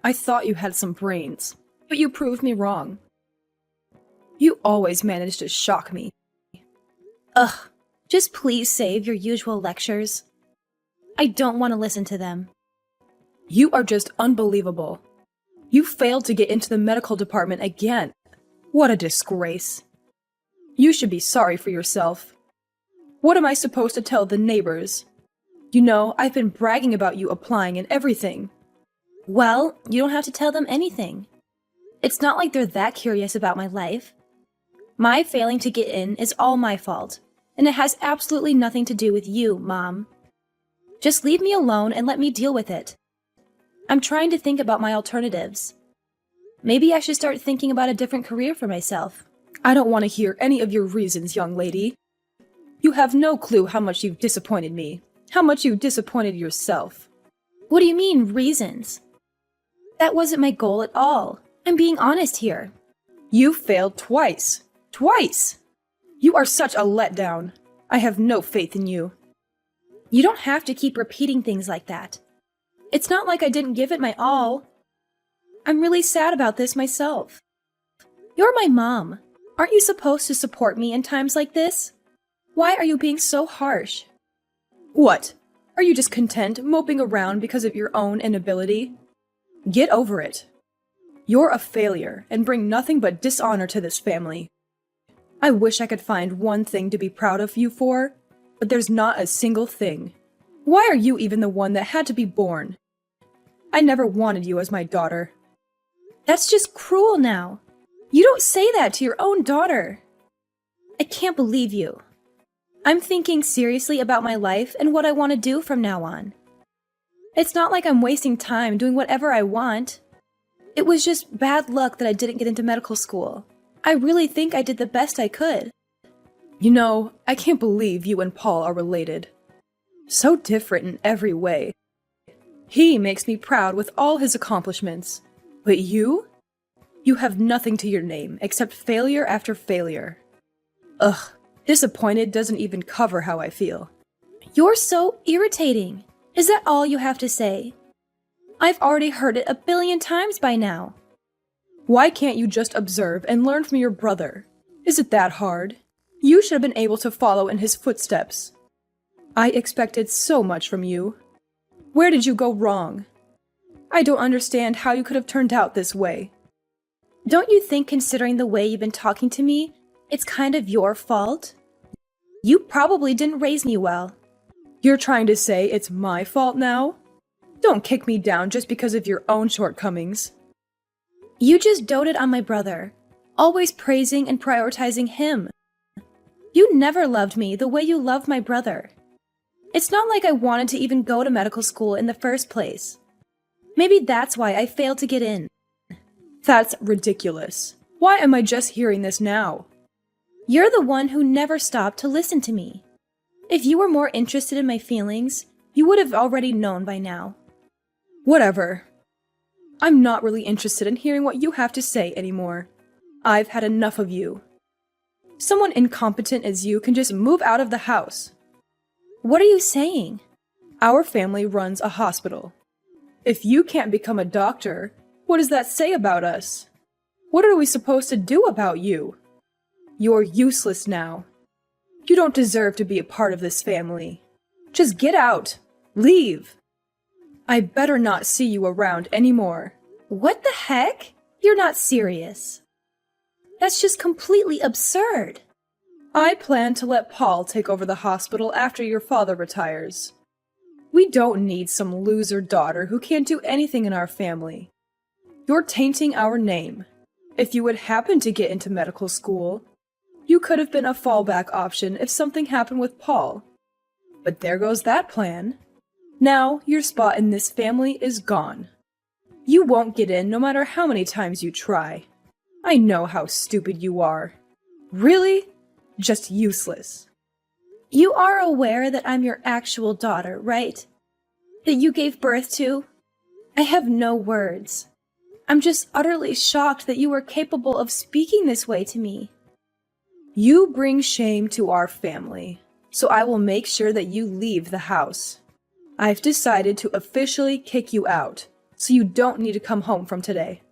I thought you had some brains, but you proved me wrong. You always manage to shock me. Ugh, just please save your usual lectures. I don't want to listen to them. You are just unbelievable. You failed to get into the medical department again. What a disgrace. You should be sorry for yourself. What am I supposed to tell the neighbors? I've been bragging about you applying and everything. Well, you don't have to tell them anything. It's not like they're that curious about my life. My failing to get in is all my fault, and it has absolutely nothing to do with you, Mom. Just leave me alone and let me deal with it. I'm trying to think about my alternatives. Maybe I should start thinking about a different career for myself. I don't want to hear any of your reasons, young lady. You have no clue how much you've disappointed me, how much you disappointed yourself. What do you mean, reasons? That wasn't my goal at all. I'm being honest here. You failed twice. Twice! You are such a letdown. I have no faith in you. You don't have to keep repeating things like that. It's not like I didn't give it my all. I'm really sad about this myself. You're my mom. Aren't you supposed to support me in times like this? Why are you being so harsh? What? Are you just content moping around because of your own inability? Get over it. You're a failure and bring nothing but dishonor to this family. I wish I could find one thing to be proud of you for, but there's not a single thing. Why are you even the one that had to be born? I never wanted you as my daughter. That's just cruel now. You don't say that to your own daughter. I can't believe you. I'm thinking seriously about my life and what I want to do from now on. It's not like I'm wasting time doing whatever I want. It was just bad luck that I didn't get into medical school. I really think I did the best I could. I can't believe you and Paul are related. So different in every way. He makes me proud with all his accomplishments. But you? You have nothing to your name except failure after failure. Ugh, disappointed doesn't even cover how I feel. You're so irritating. Is that all you have to say? I've already heard it 1,000,000,000 times by now. Why can't you just observe and learn from your brother? Is it that hard? You should have been able to follow in his footsteps. I expected so much from you. Where did you go wrong? I don't understand how you could have turned out this way. Don't you think, considering the way you've been talking to me, it's kind of your fault? You probably didn't raise me well. You're trying to say it's my fault now? Don't kick me down just because of your own shortcomings. You just doted on my brother, always praising and prioritizing him. You never loved me the way you loved my brother. It's not like I wanted to even go to medical school in the first place. Maybe that's why I failed to get in. That's ridiculous. Why am I just hearing this now? You're the one who never stopped to listen to me. If you were more interested in my feelings, you would have already known by now. Whatever. I'm not really interested in hearing what you have to say anymore. I've had enough of you. Someone incompetent as you can just move out of the house. What are you saying? Our family runs a hospital. If you can't become a doctor, what does that say about us? What are we supposed to do about you? You're useless now. You don't deserve to be a part of this family. Just get out. Leave. I better not see you around anymore. What the heck? You're not serious. That's just completely absurd. I plan to let Paul take over the hospital after your father retires. We don't need some loser daughter who can't do anything in our family. You're tainting our name. If you would happen to get into medical school, you could have been a fallback option if something happened with Paul. But there goes that plan. Now your spot in this family is gone. You won't get in no matter how many times you try. I know how stupid you are. Really? Just useless. You are aware that I'm your actual daughter, right? That you gave birth to? I have no words. I'm just utterly shocked that you were capable of speaking this way to me. You bring shame to our family, so I will make sure that you leave the house. I've decided to officially kick you out. so you don't need to come home from today.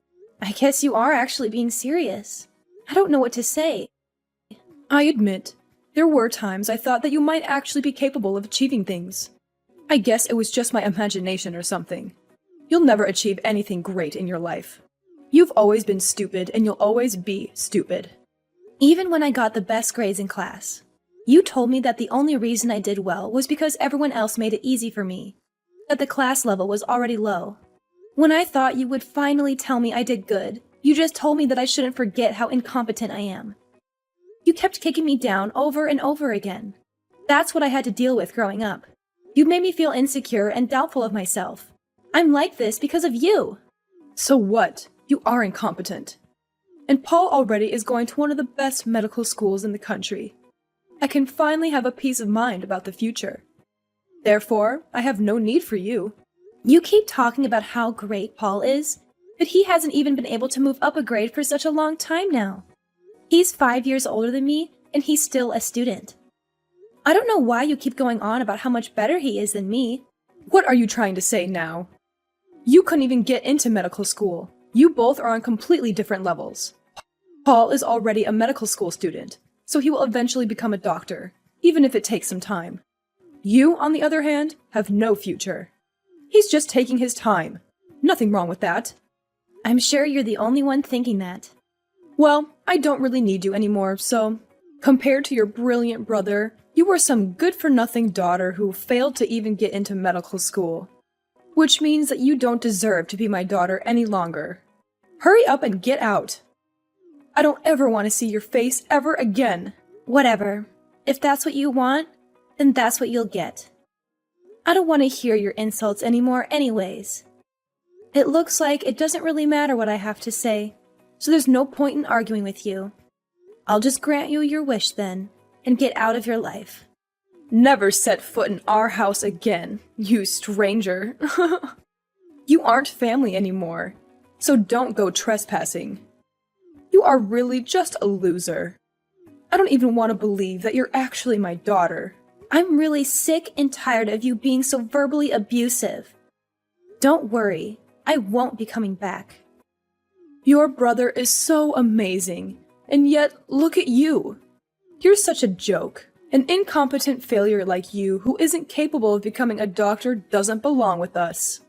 I guess you are actually being serious. I don't know what to say. I admit, there were times I thought that you might actually be capable of achieving things. I guess it was just my imagination or something. You'll never achieve anything great in your life. You've always been stupid, and you'll always be stupid. Even when I got the best grades in class, you told me that the only reason I did well was because everyone else made it easy for me, that the class level was already low. When I thought you would finally tell me I did good, you just told me that I shouldn't forget how incompetent I am. You kept kicking me down over and over again. That's what I had to deal with growing up. You made me feel insecure and doubtful of myself. I'm like this because of you. So what? You are incompetent. And Paul already is going to one of the best medical schools in the country. I can finally have a peace of mind about the future. Therefore, I have no need for you. You keep talking about how great Paul is, but he hasn't even been able to move up a grade for such a long time now. He's 5 years older than me, and he's still a student. I don't know why you keep going on about how much better he is than me. What are you trying to say now? You couldn't even get into medical school. You both are on completely different levels. Paul is already a medical school student, so he will eventually become a doctor, even if it takes some time. You, on the other hand, have no future. He's just taking his time. Nothing wrong with that. I'm sure you're the only one thinking that. Well, I don't really need you anymore, so compared to your brilliant brother, you are some good-for-nothing daughter who failed to even get into medical school. Which means that you don't deserve to be my daughter any longer. Hurry up and get out. I don't ever want to see your face ever again. Whatever. If that's what you want, then that's what you'll get. I don't want to hear your insults anymore anyways. It looks like it doesn't really matter what I have to say, so there's no point in arguing with you. I'll just grant you your wish then, and get out of your life. Never set foot in our house again, you stranger. You aren't family anymore, so don't go trespassing. You are really just a loser. I don't even want to believe that you're actually my daughter. I'm really sick and tired of you being so verbally abusive. Don't worry, I won't be coming back. Your brother is so amazing, and yet look at you. You're such a joke. An incompetent failure like you who isn't capable of becoming a doctor doesn't belong with us.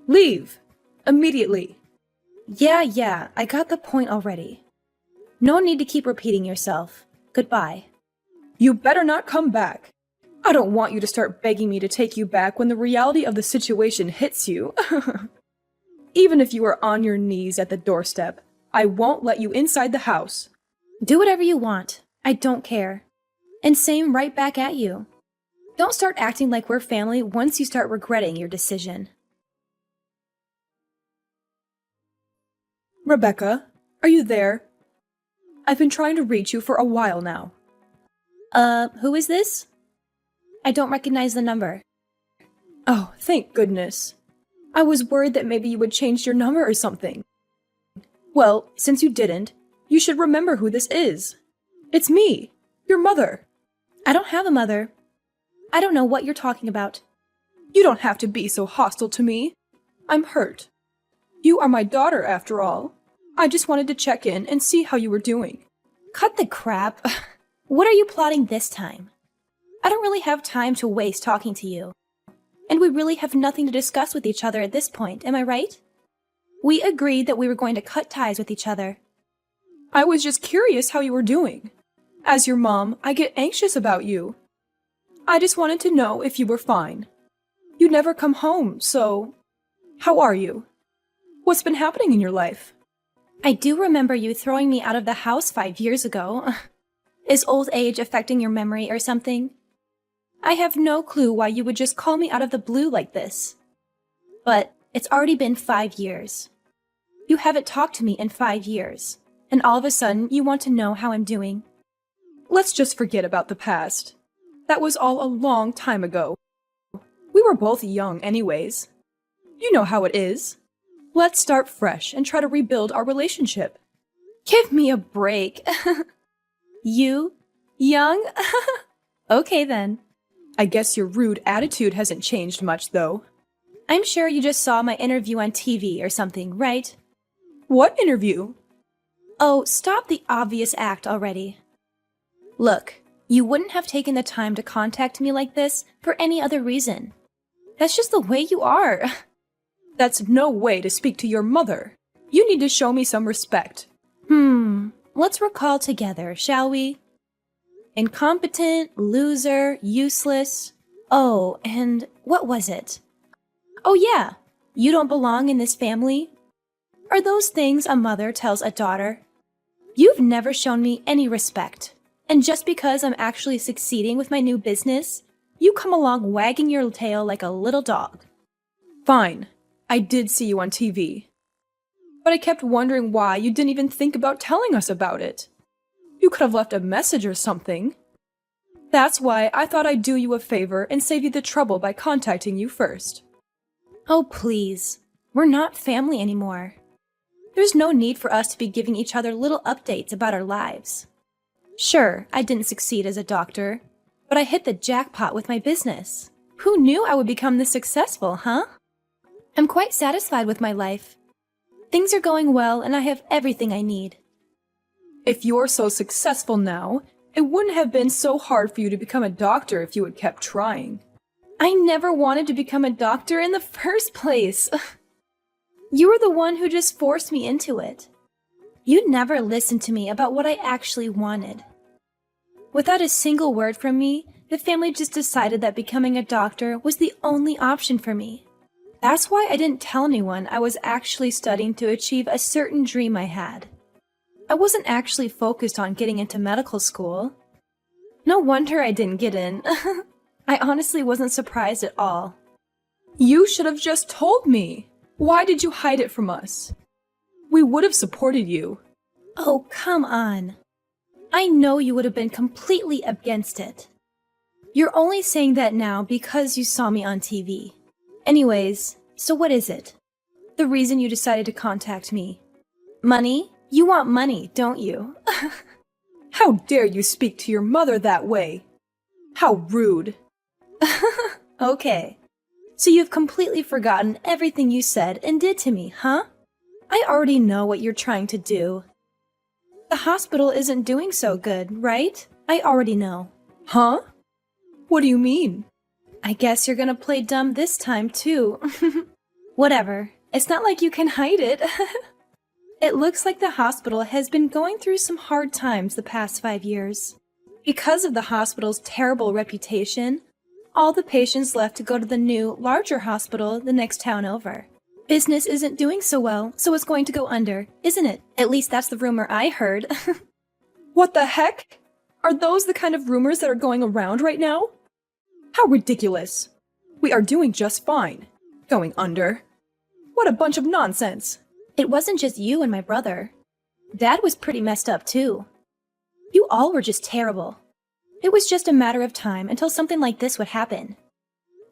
Leave! Immediately! Yeah, I got the point already. No need to keep repeating yourself. Goodbye. You better not come back. I don't want you to start begging me to take you back when the reality of the situation hits you. Even if you are on your knees at the doorstep, I won't let you inside the house. Do whatever you want. I don't care. And same right back at you. Don't start acting like we're family once you start regretting your decision. Rebecca, are you there? I've been trying to reach you for a while now. Who is this? I don't recognize the number. Oh, thank goodness. I was worried that maybe you would change your number or something. Well, since you didn't, you should remember who this is. It's me, your mother. I don't have a mother. I don't know what you're talking about. You don't have to be so hostile to me. I'm hurt. You are my daughter, after all. I just wanted to check in and see how you were doing. Cut the crap. What are you plotting this time? I don't really have time to waste talking to you. And we really have nothing to discuss with each other at this point, am I right? We agreed that we were going to cut ties with each other. I was just curious how you were doing. As your mom, I get anxious about you. I just wanted to know if you were fine. You never come home, so... How are you? What's been happening in your life? I do remember you throwing me out of the house 5 years ago. Is old age affecting your memory or something? I have no clue why you would just call me out of the blue like this. But it's already been 5 years. You haven't talked to me in 5 years, and all of a sudden you want to know how I'm doing. Let's just forget about the past. That was all a long time ago. We were both young anyways. You know how it is. Let's start fresh and try to rebuild our relationship. Give me a break. You? Young? Okay then. I guess your rude attitude hasn't changed much, though. I'm sure you just saw my interview on TV or something, right? What interview? Oh, stop the obvious act already. Look, you wouldn't have taken the time to contact me like this for any other reason. That's just the way you are. That's no way to speak to your mother. You need to show me some respect. Let's recall together, shall we? Incompetent, loser, useless. Oh, and what was it? Oh yeah, you don't belong in this family? Are those things a mother tells a daughter? You've never shown me any respect. And just because I'm actually succeeding with my new business, you come along wagging your tail like a little dog. Fine, I did see you on TV. But I kept wondering why you didn't even think about telling us about it. You could have left a message or something. That's why I thought I'd do you a favor and save you the trouble by contacting you first. Oh, please. We're not family anymore. There's no need for us to be giving each other little updates about our lives. Sure, I didn't succeed as a doctor, but I hit the jackpot with my business. Who knew I would become this successful, huh? I'm quite satisfied with my life. Things are going well and I have everything I need. If you're so successful now, it wouldn't have been so hard for you to become a doctor if you had kept trying. I never wanted to become a doctor in the first place. You were the one who just forced me into it. You never listened to me about what I actually wanted. Without a single word from me, the family just decided that becoming a doctor was the only option for me. That's why I didn't tell anyone I was actually studying to achieve a certain dream I had. I wasn't actually focused on getting into medical school. No wonder I didn't get in. I honestly wasn't surprised at all. You should have just told me. Why did you hide it from us? We would have supported you. Oh, come on. I know you would have been completely against it. You're only saying that now because you saw me on TV. Anyways, so what is it? The reason you decided to contact me? Money? You want money, don't you? How dare you speak to your mother that way? How rude. Okay. So you've completely forgotten everything you said and did to me, huh? I already know what you're trying to do. The hospital isn't doing so good, right? I already know. Huh? What do you mean? I guess you're gonna play dumb this time, too. Whatever. It's not like you can hide it. It looks like the hospital has been going through some hard times the past 5 years. Because of the hospital's terrible reputation, all the patients left to go to the new, larger hospital the next town over. Business isn't doing so well, so it's going to go under, isn't it? At least that's the rumor I heard. What the heck? Are those the kind of rumors that are going around right now? How ridiculous. We are doing just fine. Going under. What a bunch of nonsense. It wasn't just you and my brother. Dad was pretty messed up too. You all were just terrible. It was just a matter of time until something like this would happen.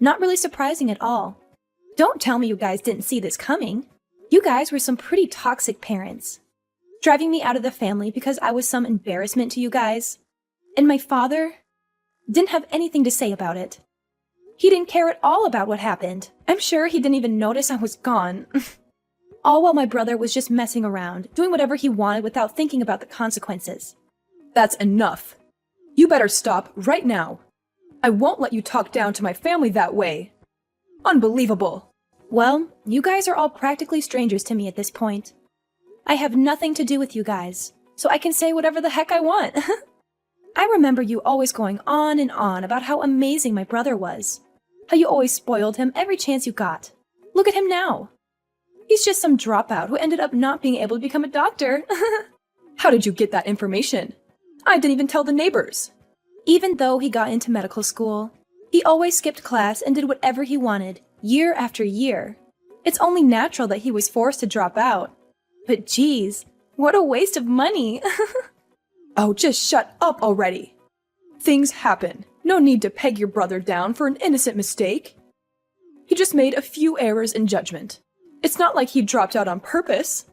Not really surprising at all. Don't tell me you guys didn't see this coming. You guys were some pretty toxic parents. Driving me out of the family because I was some embarrassment to you guys. And my father didn't have anything to say about it. He didn't care at all about what happened. I'm sure he didn't even notice I was gone. All while my brother was just messing around, doing whatever he wanted without thinking about the consequences. That's enough. You better stop right now. I won't let you talk down to my family that way. Unbelievable. Well, you guys are all practically strangers to me at this point. I have nothing to do with you guys, so I can say whatever the heck I want. I remember you always going on and on about how amazing my brother was. How you always spoiled him every chance you got. Look at him now. He's just some dropout who ended up not being able to become a doctor. How did you get that information? I didn't even tell the neighbors. Even though he got into medical school, he always skipped class and did whatever he wanted, year after year. It's only natural that he was forced to drop out. But geez, what a waste of money. Oh, just shut up already. Things happen. No need to peg your brother down for an innocent mistake. He just made a few errors in judgment. It's not like he dropped out on purpose.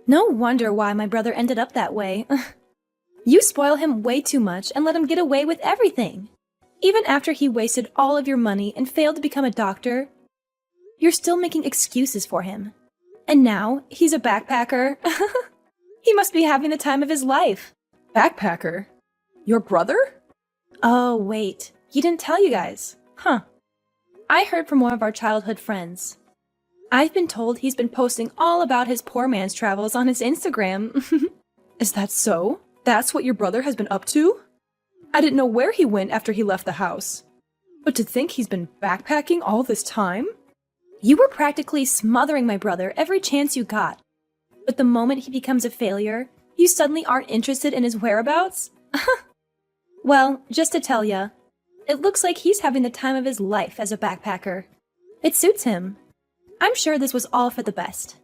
No wonder why my brother ended up that way. You spoil him way too much and let him get away with everything. Even after he wasted all of your money and failed to become a doctor, You're still making excuses for him. And now, he's a backpacker. He must be having the time of his life. Backpacker? Your brother? Oh, wait. He didn't tell you guys. Huh. I heard from one of our childhood friends. I've been told he's been posting all about his poor man's travels on his Instagram. Is that so? That's what your brother has been up to? I didn't know where he went after he left the house. But to think he's been backpacking all this time? You were practically smothering my brother every chance you got. But the moment he becomes a failure, you suddenly aren't interested in his whereabouts? Well, just to tell ya, it looks like he's having the time of his life as a backpacker. It suits him. I'm sure this was all for the best.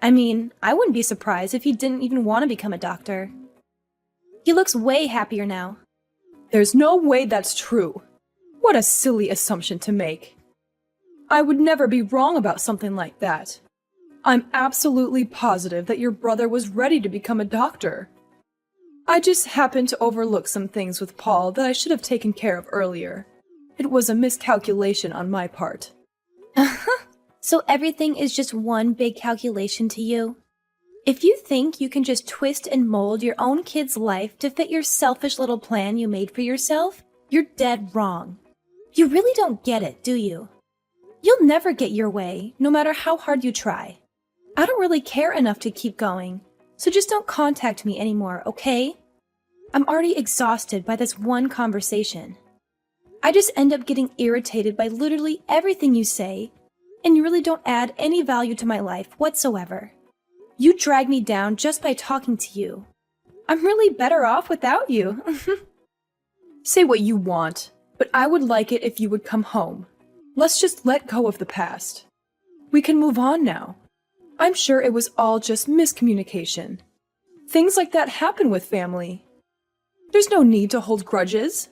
I mean, I wouldn't be surprised if he didn't even want to become a doctor. He looks way happier now. There's no way that's true. What a silly assumption to make. I would never be wrong about something like that. I'm absolutely positive that your brother was ready to become a doctor. I just happened to overlook some things with Paul that I should have taken care of earlier. It was a miscalculation on my part. So everything is just one big calculation to you? If you think you can just twist and mold your own kid's life to fit your selfish little plan you made for yourself, you're dead wrong. You really don't get it, do you? You'll never get your way, no matter how hard you try. I don't really care enough to keep going, so just don't contact me anymore, okay? I'm already exhausted by this one conversation. I just end up getting irritated by literally everything you say, and you really don't add any value to my life whatsoever. You drag me down just by talking to you. I'm really better off without you. Say what you want, but I would like it if you would come home. Let's just let go of the past. We can move on now. I'm sure it was all just miscommunication. Things like that happen with family. There's no need to hold grudges.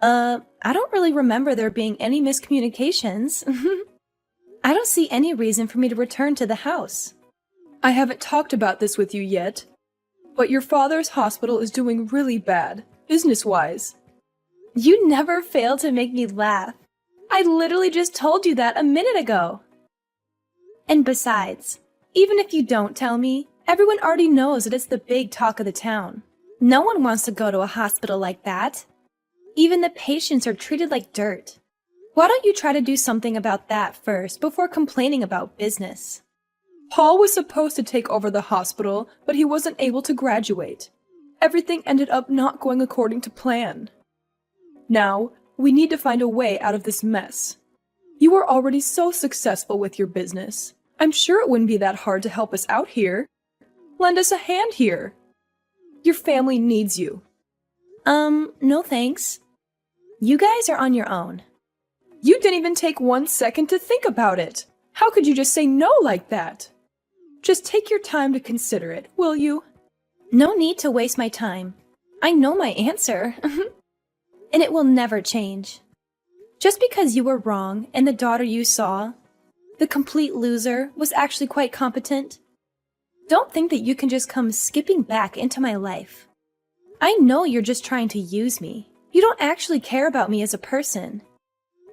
I don't really remember there being any miscommunications. I don't see any reason for me to return to the house. I haven't talked about this with you yet, but your father's hospital is doing really bad, business-wise. You never fail to make me laugh. I literally just told you that a minute ago. And besides, even if you don't tell me, everyone already knows that it's the big talk of the town. No one wants to go to a hospital like that. Even the patients are treated like dirt. Why don't you try to do something about that first before complaining about business? Paul was supposed to take over the hospital, but he wasn't able to graduate. Everything ended up not going according to plan. Now, we need to find a way out of this mess. You are already so successful with your business. I'm sure it wouldn't be that hard to help us out here. Lend us a hand here. Your family needs you. No thanks. You guys are on your own. You didn't even take 1 second to think about it. How could you just say no like that? Just take your time to consider it, will you? No need to waste my time. I know my answer. And it will never change. Just because you were wrong and the daughter you saw, the complete loser, was actually quite competent, don't think that you can just come skipping back into my life. I know you're just trying to use me. You don't actually care about me as a person.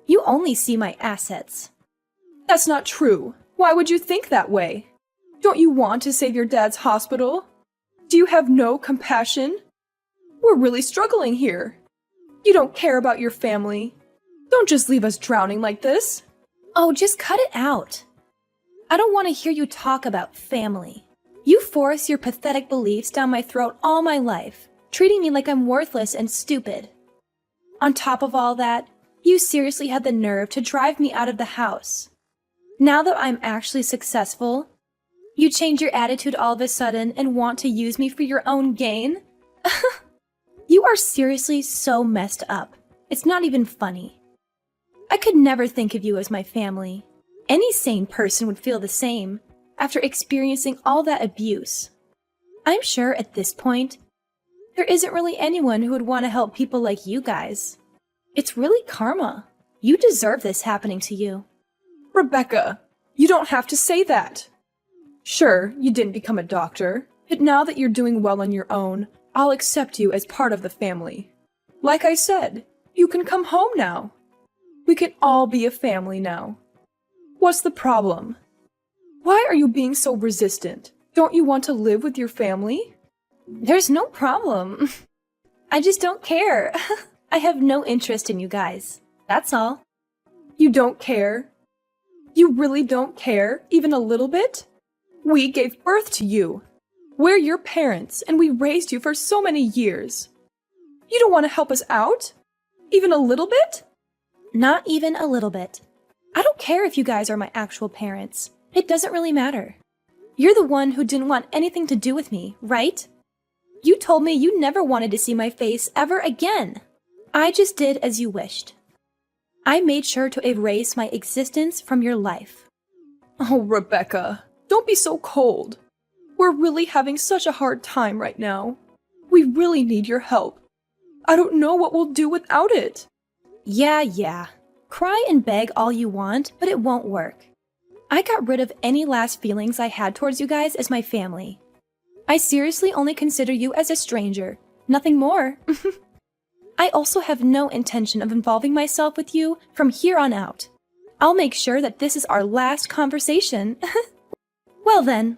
You only see my assets. That's not true. Why would you think that way? Don't you want to save your dad's hospital? Do you have no compassion? We're really struggling here. You don't care about your family. Don't just leave us drowning like this. Oh, just cut it out. I don't want to hear you talk about family. You force your pathetic beliefs down my throat all my life, treating me like I'm worthless and stupid. On top of all that, you seriously had the nerve to drive me out of the house. Now that I'm actually successful, you change your attitude all of a sudden and want to use me for your own gain? You are seriously so messed up. It's not even funny. I could never think of you as my family. Any sane person would feel the same after experiencing all that abuse. I'm sure at this point, there isn't really anyone who would want to help people like you guys. It's really karma. You deserve this happening to you. Rebecca, you don't have to say that. Sure, you didn't become a doctor, but now that you're doing well on your own, I'll accept you as part of the family. Like I said, you can come home now. We can all be a family now. What's the problem? Why are you being so resistant? Don't you want to live with your family? There's no problem. I just don't care. I have no interest in you guys. That's all. You don't care? You really don't care, even a little bit? We gave birth to you. We're your parents, and we raised you for so many years. You don't want to help us out? Even a little bit? Not even a little bit. I don't care if you guys are my actual parents. It doesn't really matter. You're the one who didn't want anything to do with me, right? You told me you never wanted to see my face ever again. I just did as you wished. I made sure to erase my existence from your life. Oh, Rebecca, don't be so cold. We're really having such a hard time right now. We really need your help. I don't know what we'll do without it. Yeah. Cry and beg all you want, but it won't work. I got rid of any last feelings I had towards you guys as my family. I seriously only consider you as a stranger, nothing more. I also have no intention of involving myself with you from here on out. I'll make sure that this is our last conversation. Well then,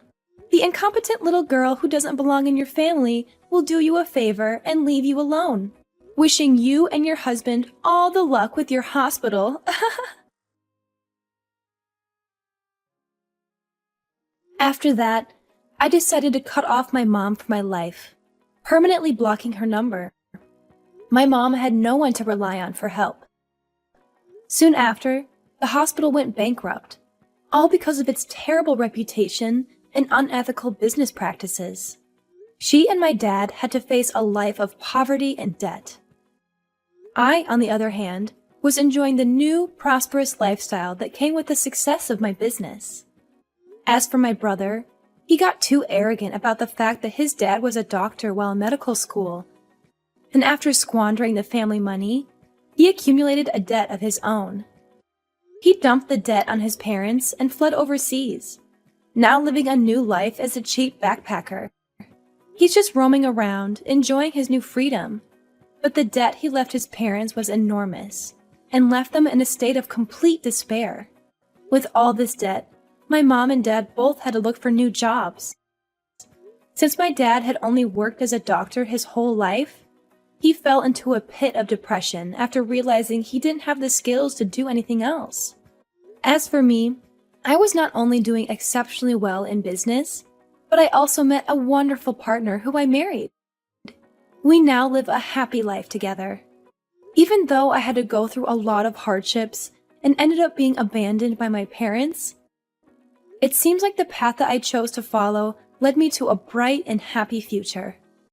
the incompetent little girl who doesn't belong in your family will do you a favor and leave you alone. Wishing you and your husband all the luck with your hospital. After that, I decided to cut off my mom from my life, permanently blocking her number. My mom had no one to rely on for help. Soon after, the hospital went bankrupt, all because of its terrible reputation and unethical business practices. She and my dad had to face a life of poverty and debt. I, on the other hand, was enjoying the new, prosperous lifestyle that came with the success of my business. As for my brother, he got too arrogant about the fact that his dad was a doctor while in medical school, and after squandering the family money, he accumulated a debt of his own. He dumped the debt on his parents and fled overseas, now living a new life as a cheap backpacker. He's just roaming around, enjoying his new freedom, but the debt he left his parents was enormous, and left them in a state of complete despair. With all this debt, my mom and dad both had to look for new jobs. Since my dad had only worked as a doctor his whole life, he fell into a pit of depression after realizing he didn't have the skills to do anything else. As for me, I was not only doing exceptionally well in business, but I also met a wonderful partner who I married. We now live a happy life together. Even though I had to go through a lot of hardships and ended up being abandoned by my parents, it seems like the path that I chose to follow led me to a bright and happy future.